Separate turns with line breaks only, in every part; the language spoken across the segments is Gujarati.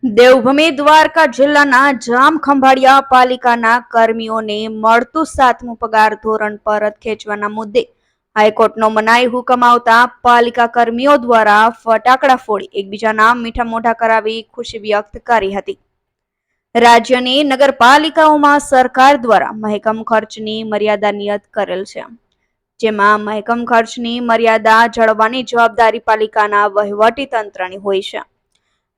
દેવભૂમિ દ્વારકા જિલ્લાના જામખંભાળિયા પાલિકાના કર્મીઓને મળતું 7મું પગાર ધોરણ પરત ખેંચવાના મુદ્દે હાઈકોર્ટનો મનાઈ હુકમ આવતા પાલિકા કર્મીઓ દ્વારા ફટાકડા ફોડી એકબીજાના મીઠા મોઢા કરાવી ખુશી વ્યક્ત કરી હતી। રાજ્યની નગરપાલિકાઓમાં સરકાર દ્વારા મહેકમ ખર્ચની મર્યાદા નિયત કરેલ છે, જેમાં મહેકમ ખર્ચની મર્યાદા જાળવવાની જવાબદારી પાલિકાના વહીવટી તંત્રની હોય છે,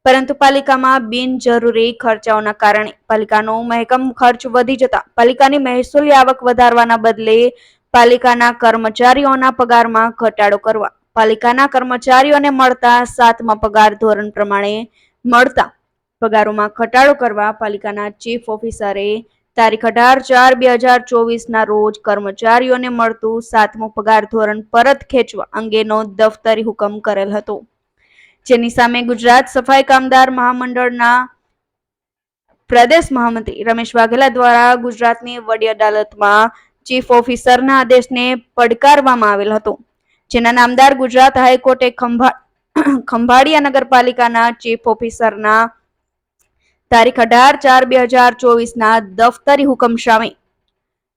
પરંતુ પાલિકામાં બિનજરૂરી ખર્ચાઓના કારણે પાલિકાનો મહેકમ ખર્ચ વધી જતા પાલિકાની મહેસૂલી આવક વધારવાના બદલે પાલિકાના કર્મચારીઓના પગારમાં ઘટાડો કરવા, પાલિકાના કર્મચારીઓને મળતા 7મા પગાર ધોરણ પ્રમાણે મળતા પગારોમાં ઘટાડો કરવા પાલિકાના ચીફ ઓફિસરે તારીખ 18/4/2024ના રોજ કર્મચારીઓને મળતું 7મું પગાર ધોરણ પરત ખેંચવા અંગેનો દફતરી હુકમ કરેલ હતો, જેની સામે ગુજરાત સફાઈ કામદાર મહામંડળના પ્રદેશ મહામંત્રી રમેશ વાઘેલા દ્વારા ગુજરાતની વડી અદાલતમાં ચીફ ઓફિસરના આદેશને પડકારવામાં આવેલ હતો, જેના નામદાર ગુજરાત હાઈકોર્ટે ખંભાળિયા નગરપાલિકાના ચીફ ઓફિસરના તારીખ 18/4/2024ના દફતરી હુકમ સામે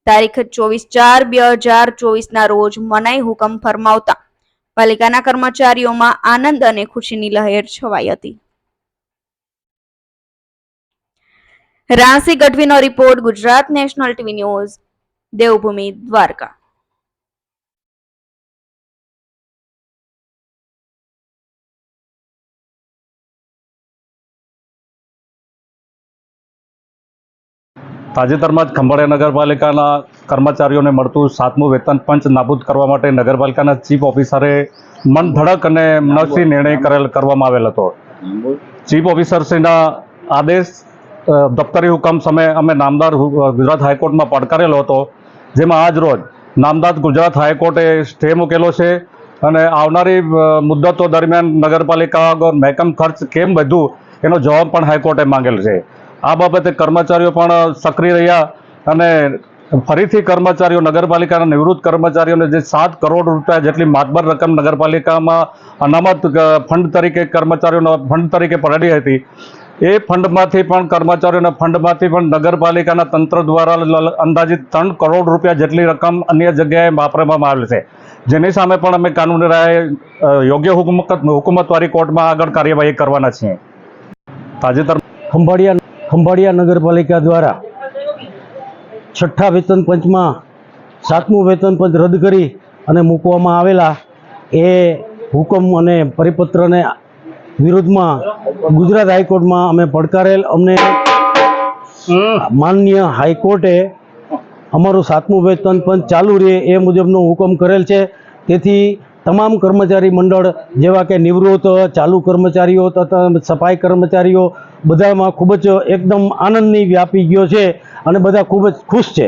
તારીખ 24/4/2024ના રોજ મનાઈ હુકમ ફરમાવતા પાલિકાના કર્મચારીઓમાં આનંદ અને ખુશીની લહેર છવાઈ હતી। રાશિ ગઢવીનો report, Gujarat national TV news, Devbhoomi Dwarka.
તાજેતરમાં જ ખંભાળિયા નગરપાલિકાના કર્મચારીઓને મળતું 7મું વેતન પંચ નાબૂદ કરવા માટે નગરપાલિકાના ચીફ ઓફિસરે મન ધડક અને મનસ્વી નિર્ણય કરવામાં આવેલ હતો। ચીફ ઓફિસરશ્રીના આદેશ દફતરી હુકમ સામે અમે નામદાર ગુજરાત હાઈકોર્ટમાં પડકારેલો હતો, જેમાં આજ રોજ નામદાર ગુજરાત હાઈકોર્ટે સ્ટે મૂકેલો છે અને આવનારી મુદ્દતો દરમિયાન નગરપાલિકા આગળ મહેકમ ખર્ચ કેમ વધ્યું એનો જવાબ પણ હાઈકોર્ટે માંગેલ છે। આ બાબતે કર્મચારીઓ પણ સક્રિય રહ્યા અને ફરીથી કર્મચારીઓ નગરપાલિકાના નિવૃત્ત કર્મચારીઓને જે 7 કરોડ રૂપિયા જેટલી માતબર રકમ નગરપાલિકામાં અનામત ફંડ તરીકે કર્મચારીઓના ફંડ તરીકે પડી હતી, એ ફંડમાંથી પણ કર્મચારીઓના ફંડમાંથી પણ નગરપાલિકાના તંત્ર દ્વારા અંદાજિત 3 કરોડ રૂપિયા જેટલી રકમ અન્ય જગ્યાએ વાપરવામાં આવેલ છે, જેની સામે પણ અમે કાનૂની રાહે યોગ્ય હુકુમતવાળી કોર્ટમાં આગળ કાર્યવાહી કરવાના છીએ। તાજેતરમાં
ખંભાળિયા નગરપાલિકા દ્વારા 6ઠ્ઠા વેતન પંચમાં 7મું વેતન પંચ રદ કરી અને મૂકવામાં આવેલા એ હુકમ અને પરિપત્રને વિરુદ્ધમાં ગુજરાત હાઈકોર્ટમાં અમે પડકારેલ। અમને માનનીય હાઈકોર્ટે અમારું 7મું વેતન પંચ ચાલુ રહે એ મુજબનો હુકમ કરેલ છે, તેથી તમામ કર્મચારી મંડળ જેવા કે નિવૃત્ત, ચાલુ કર્મચારીઓ તથા સફાઈ કર્મચારીઓ બધામાં ખૂબ જ એકદમ આનંદની વ્યાપી ગયો છે અને બધા ખૂબ જ ખુશ છે।